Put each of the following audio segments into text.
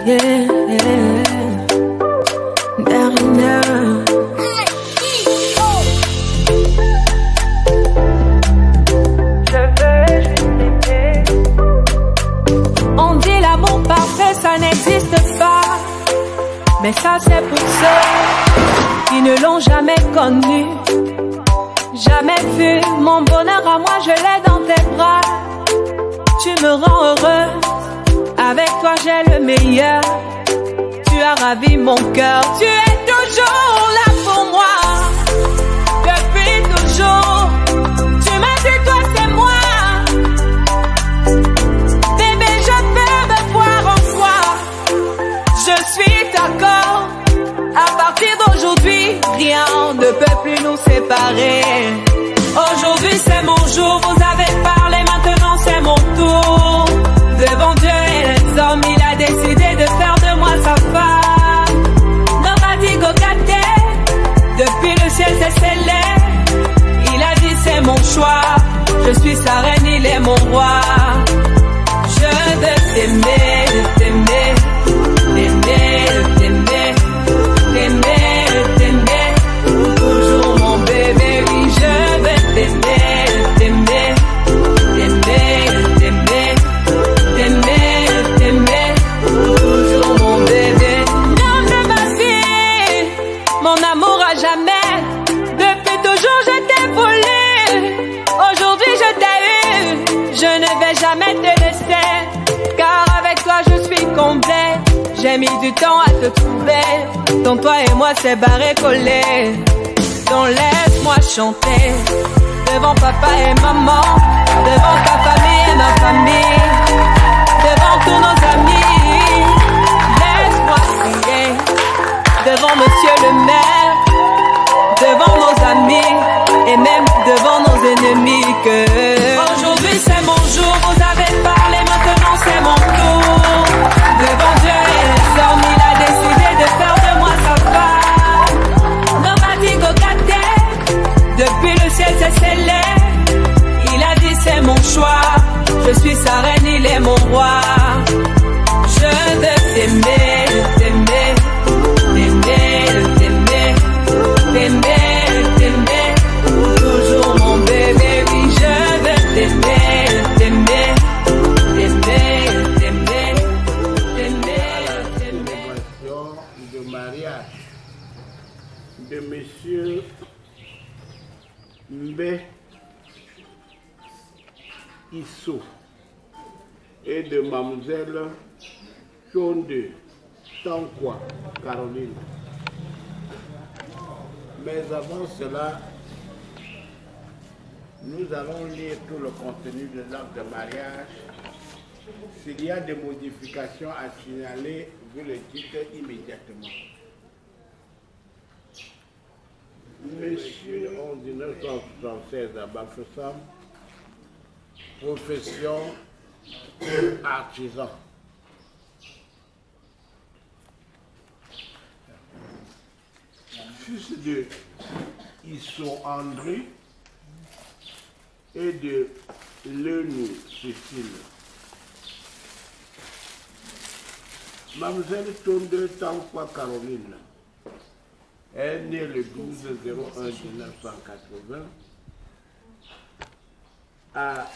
Yeah, dernière. On dit l'amour parfait, ça n'existe pas. Mais ça c'est pour ceux qui ne l'ont jamais connu. Jamais vu mon bonheur à moi, je l'ai dans tes bras. Tu me rends heureuse, avec toi j'ai le meilleur. Tu as ravi mon cœur, tu es toujours là pour moi. Depuis toujours, tu m'as dit toi c'est moi. Bébé, je peux me voir en toi. Je suis d'accord, à partir d'aujourd'hui, rien ne peut plus nous séparer. Aujourd'hui c'est mon jour, vous avez parlé, maintenant c'est mon tour. Devant Dieu et les hommes, il a décidé de faire de moi sa femme. Noradigo Kate, depuis le ciel c'est scellé. Il a dit c'est mon choix, je suis sa reine, il est mon roi. Je veux t'aimer, t'aimer, t'aimer, t'aimer, t'aimer, t'aimer, toujours mon bébé, oui je veux t'aimer, t'aimer, t'aimer, t'aimer, t'aimer, t'aimer, toujours mon bébé. L'homme de ma vie, mon amour à jamais, depuis toujours je t'ai voulu, aujourd'hui je t'ai eu, je ne vais jamais te laisser, car avec toi je suis complet. J'ai mis du temps à te trouver, donc toi et moi c'est barré collé. Donc laisse-moi chanter, devant papa et maman, devant ta famille et ma famille, devant tous nos amis. Laisse-moi crier, devant monsieur le maire, devant nos amis, et même devant nos ennemis que aujourd'hui c'est mon jour, vous avez parlé, maintenant c'est mon tour. Devant Dieu et les hommes, il a décidé de faire de moi sa femme. Nomadigo Kate, depuis le ciel c'est scellé. Il a dit c'est mon choix, je suis sa reine, il est mon roi. Je veux t'aimer, t'aimer, t'aimer, t'aimer, t'aimer, t'aimer, toujours mon bébé, oui je veux t'aimer, t'aimer, t'aimer, t'aimer, t'aimer, t'aimer. De mariage de monsieur Mbe Isso et de mademoiselle Chonde Tankwa Caroline. Mais avant cela, nous allons lire tout le contenu de l'acte de mariage. S'il y a des modifications à signaler, vous le dites immédiatement. Monsieur en 1976 à Bafoussam, profession artisan. Fils de Isso André et de Lenu Cécile. Mademoiselle Tonde Tankwa Caroline est née le 12/01/1980 à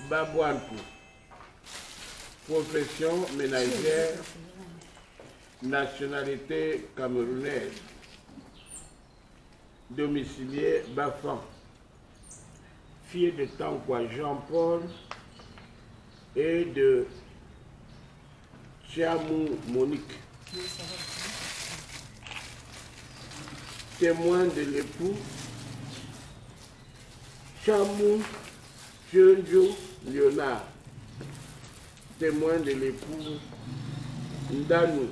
Babouantou. Profession ménagère, nationalité camerounaise. Domicilié Bafan. Fille de Tankwa Jean-Paul et de Chiamou Monique. Témoin de l'époux Chamou Fionjo Léonard. Témoin de l'époux Ndanou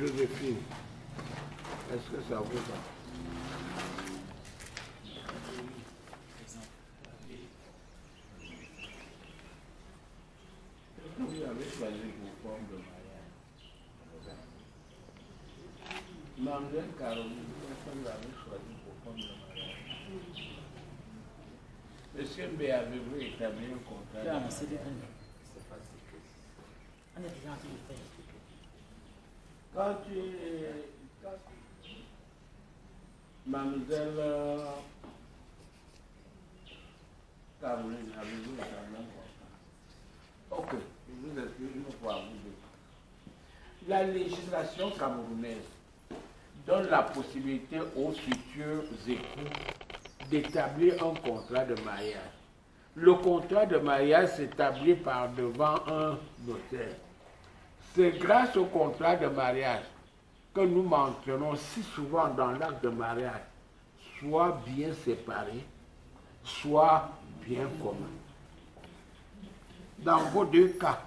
Joséphine. Est-ce que ça vous va? Vous avez choisi vos formes de mariage. Mademoiselle Caroline, vous avez choisi vos formes de mariage. Est-ce que Mbé avez-vous établi un contrat? C'est facile. On est déjà en train de faire. Quand Mademoiselle Caroline, avez-vous un contrat? Ok, je vous explique une fois à vous deux. La législation camerounaise donne la possibilité aux futurs époux d'établir un contrat de mariage. Le contrat de mariage s'établit par devant un notaire. C'est grâce au contrat de mariage que nous mentionnons si souvent dans l'acte de mariage, soit bien séparé, soit bien commun. Dans vos deux cas,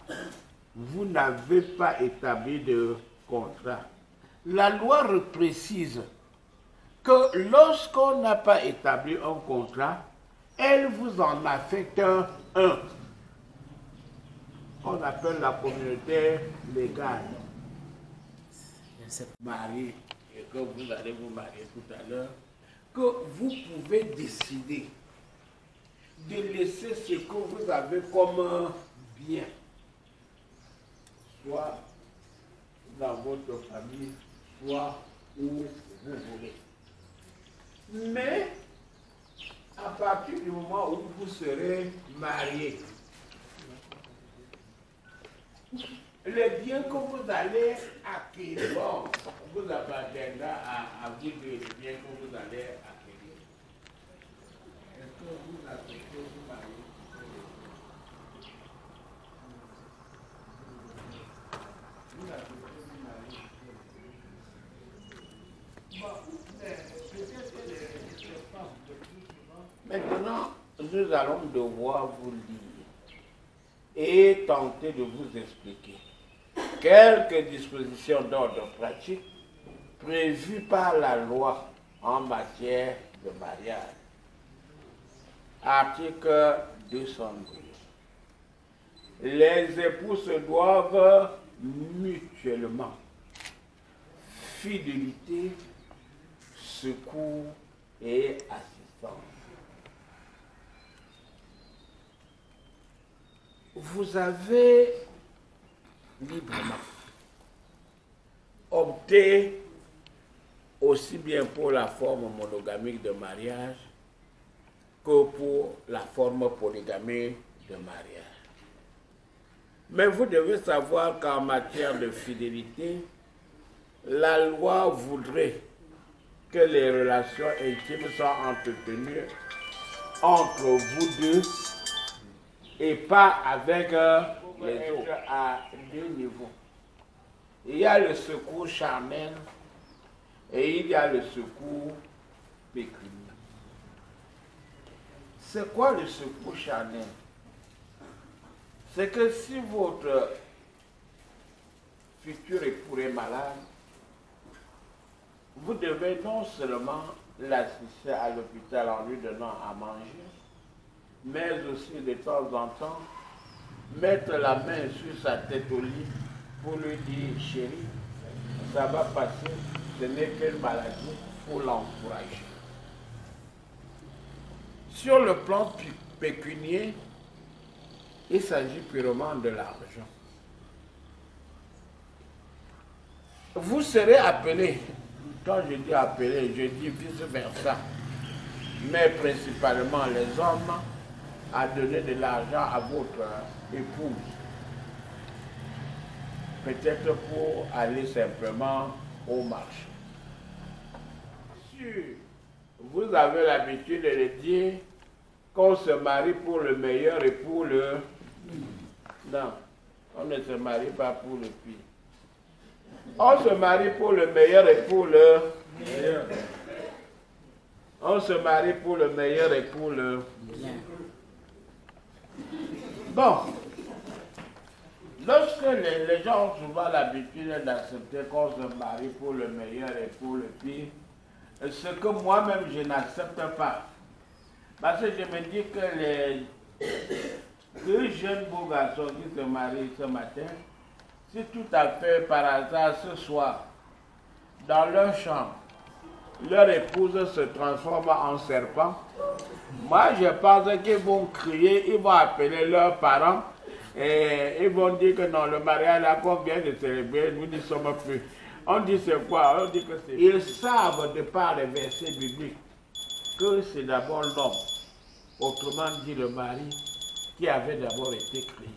vous n'avez pas établi de contrat. La loi précise que lorsqu'on n'a pas établi un contrat, elle vous en affecte un. On appelle la communauté légale. Marié, et que vous allez vous marier tout à l'heure, que vous pouvez décider de laisser ce que vous avez comme bien, soit dans votre famille, soit où vous voulez. Mais, à partir du moment où vous serez marié, les biens que vous allez acquérir, bon, vous appartiendra à vous les biens que vous allez acquérir. Est-ce que vous acceptez vous marier? Vous acceptez vous marier? Maintenant, nous allons devoir vous lire et tenter de vous expliquer quelques dispositions d'ordre pratique prévues par la loi en matière de mariage. Article 212. Les époux se doivent mutuellement fidélité, secours et assistance. Vous avez librement opté aussi bien pour la forme monogamique de mariage que pour la forme polygamique de mariage. Mais vous devez savoir qu'en matière de fidélité, la loi voudrait que les relations intimes soient entretenues entre vous deux et pas avec les autres à deux niveaux. Il y a le secours charnel et il y a le secours pécuniaire. C'est quoi le secours charnel? C'est que si votre futur époux est malade, vous devez non seulement l'assister à l'hôpital en lui donnant à manger, mais aussi de temps en temps, mettre la main sur sa tête au lit pour lui dire, chérie, ça va passer, ce n'est qu'une maladie, il faut l'encourager. Sur le plan pécunier, il s'agit purement de l'argent. Vous serez appelé, quand je dis appelé, je dis vice-versa, mais principalement les hommes, à donner de l'argent à votre épouse. Peut-être pour aller simplement au marché. Si vous avez l'habitude de le dire, qu'on se marie pour le meilleur et pour le... Non, on ne se marie pas pour le pire. On se marie pour le meilleur et pour le meilleur. On se marie pour le meilleur et pour le bien. Bon, lorsque les gens ont souvent l'habitude d'accepter qu'on se marie pour le meilleur et pour le pire, ce que moi-même je n'accepte pas. Parce que je me dis que les deux jeunes beaux garçons qui se marient ce matin, si tout à fait par hasard ce soir, dans leur chambre, leur épouse se transforme en serpent, moi je pense qu'ils vont crier, ils vont appeler leurs parents et ils vont dire que non, le mariage là qu'on vient de célébrer, nous n'y sommes plus. On dit c'est quoi? On dit que c'est... Ils savent de par les versets bibliques que c'est d'abord l'homme, autrement dit le mari, qui avait d'abord été créé.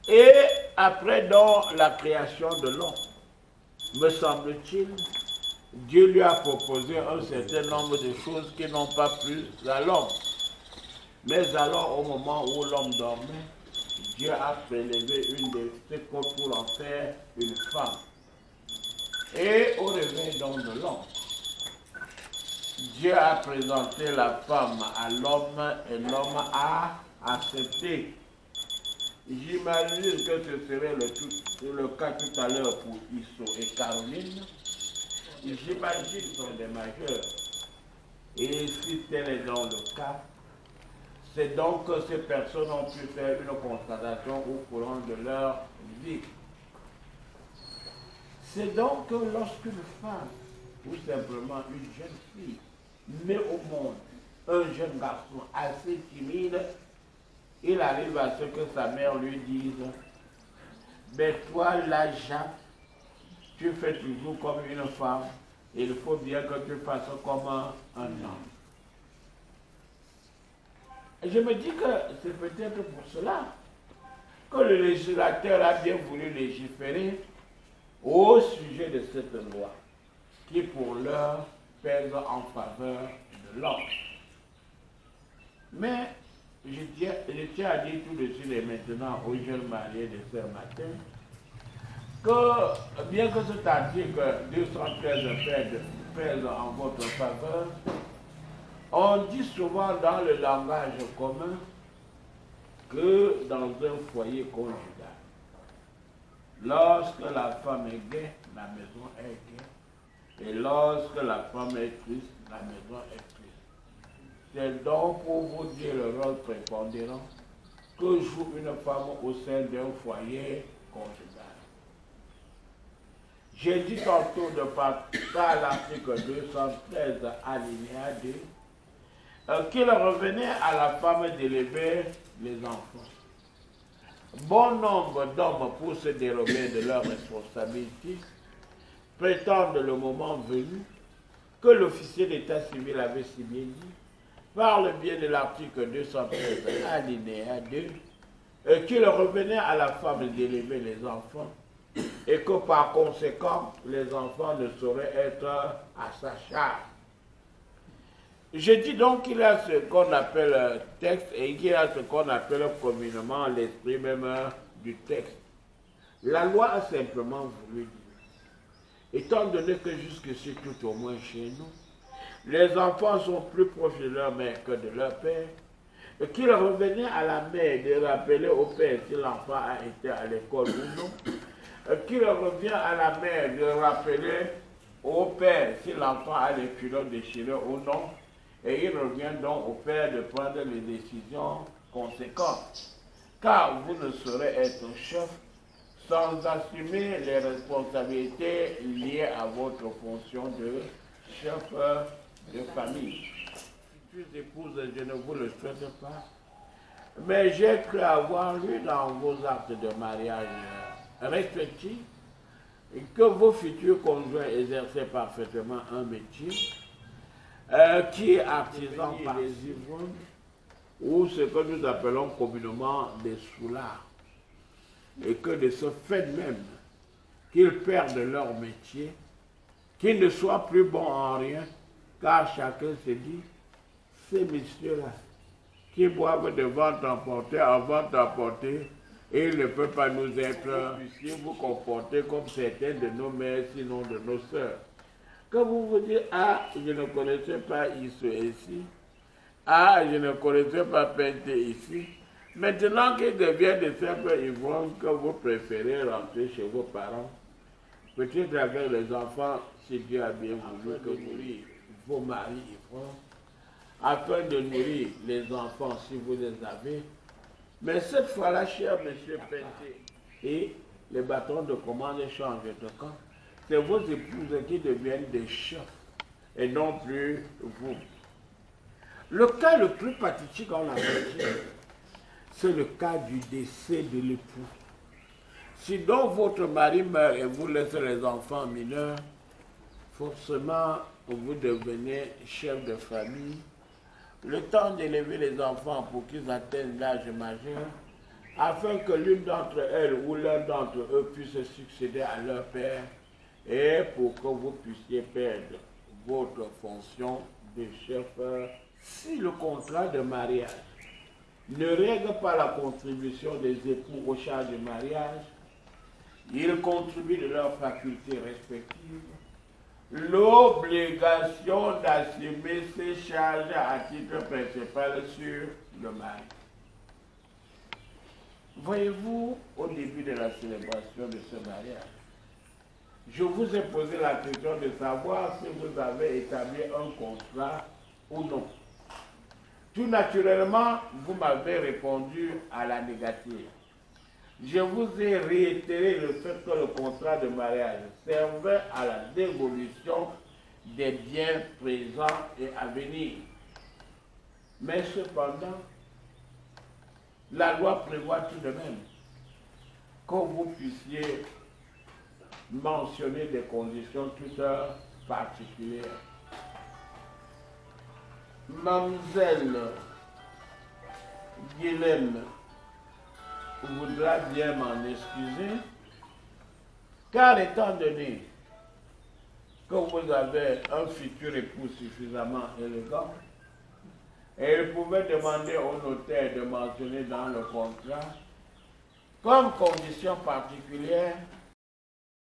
Et après donc la création de l'homme, me semble-t-il, Dieu lui a proposé un certain nombre de choses qui n'ont pas plu à l'homme. Mais alors, au moment où l'homme dormait, Dieu a prélevé une de ses côtes pour en faire une femme. Et au réveil donc de l'homme, Dieu a présenté la femme à l'homme et l'homme a accepté. J'imagine que ce serait le cas tout à l'heure pour Isso et Caroline. J'imagine qu'ils sont des majeurs. Et si tel est dans le cas, c'est donc que ces personnes ont pu faire une constatation au courant de leur vie. C'est donc que lorsqu'une femme, ou simplement une jeune fille, met au monde un jeune garçon assez timide, il arrive à ce que sa mère lui dise « Mais toi, là, Jacques, tu fais toujours comme une femme, il faut bien que tu fasses comme un homme. » Et je me dis que c'est peut-être pour cela que le législateur a bien voulu légiférer au sujet de cette loi, qui pour l'heure pèse en faveur de l'homme. Mais je tiens à dire tout de suite et maintenant aux jeunes mariés de ce matin que bien que cet article 213 pèse en votre faveur, on dit souvent dans le langage commun que dans un foyer conjugal, lorsque la femme est gaie, la maison est gaie, et lorsque la femme est triste, la maison est triste. C'est donc pour vous dire le rôle prépondérant que joue une femme au sein d'un foyer conjugal. J'ai dit tantôt de par l'article 213 alinéa 2 qu'il revenait à la femme d'élever les enfants. Bon nombre d'hommes, pour se dérober de leurs responsabilités, prétendent le moment venu que l'officier d'état civil avait si bien dit, par le biais de l'article 213 alinéa 2, qu'il revenait à la femme d'élever les enfants et que par conséquent, les enfants ne sauraient être à sa charge. Je dis donc qu'il y a ce qu'on appelle texte et qu'il y a ce qu'on appelle communément l'esprit même du texte. La loi a simplement voulu dire, étant donné que jusqu'ici, tout au moins chez nous, les enfants sont plus proches de leur mère que de leur père, et qu'il revenait à la mère de rappeler au père si l'enfant a été à l'école ou non, qu'il revient à la mère de rappeler au père si l'enfant a les culottes déchirées ou non, et il revient donc au père de prendre les décisions conséquentes. Car vous ne saurez être chef sans assumer les responsabilités liées à votre fonction de chef de famille. Si tu épouses, je ne vous le souhaite pas, mais j'ai cru avoir lu dans vos actes de mariage respectifs que vos futurs conjoints exerçaient parfaitement un métier qui est artisan par les ivrognes, ou ce que nous appelons communément des soulards, et que de ce fait même qu'ils perdent leur métier, qu'ils ne soient plus bons en rien, car chacun se dit, ces messieurs-là, qui boivent de vente emportée en vente emportée, et il ne peut pas nous être, puissiez vous comporter comme certaines de nos mères, sinon de nos sœurs. Quand vous vous dites, ah, je ne connaissais pas Isso ici, ah, je ne connaissais pas Penté ici, maintenant qu'ils deviennent de simples ivrognes que vous préférez rentrer chez vos parents, peut-être avec les enfants, si Dieu a bien voulu que nourrir vos maris ivrognes, afin de nourrir les enfants si vous les avez. Mais cette fois-là, cher monsieur Penté, et les bâtons de commande changent de camp. C'est vos épouses qui deviennent des chefs et non plus vous. Le cas le plus pathétique en Amérique, c'est le cas du décès de l'époux. Si donc votre mari meurt et vous laissez les enfants mineurs, forcément vous devenez chef de famille. Le temps d'élever les enfants pour qu'ils atteignent l'âge majeur, afin que l'une d'entre elles ou l'un d'entre eux puisse succéder à leur père, et pour que vous puissiez perdre votre fonction de chef. Si le contrat de mariage ne règle pas la contribution des époux aux charges de mariage, ils contribuent de leurs facultés respectives l'obligation d'assumer ces charges à titre principal sur le mari. Voyez-vous, au début de la célébration de ce mariage, je vous ai posé la question de savoir si vous avez établi un contrat ou non. Tout naturellement, vous m'avez répondu à la négative. Je vous ai réitéré le fait que le contrat de mariage servait à la dévolution des biens présents et à venir. Mais cependant, la loi prévoit tout de même que vous puissiez mentionner des conditions toutes particulières. Mademoiselle Guilhem voudra bien m'en excuser, car étant donné que vous avez un futur époux suffisamment élégant, elle pouvait demander au notaire de mentionner dans le contrat, comme condition particulière,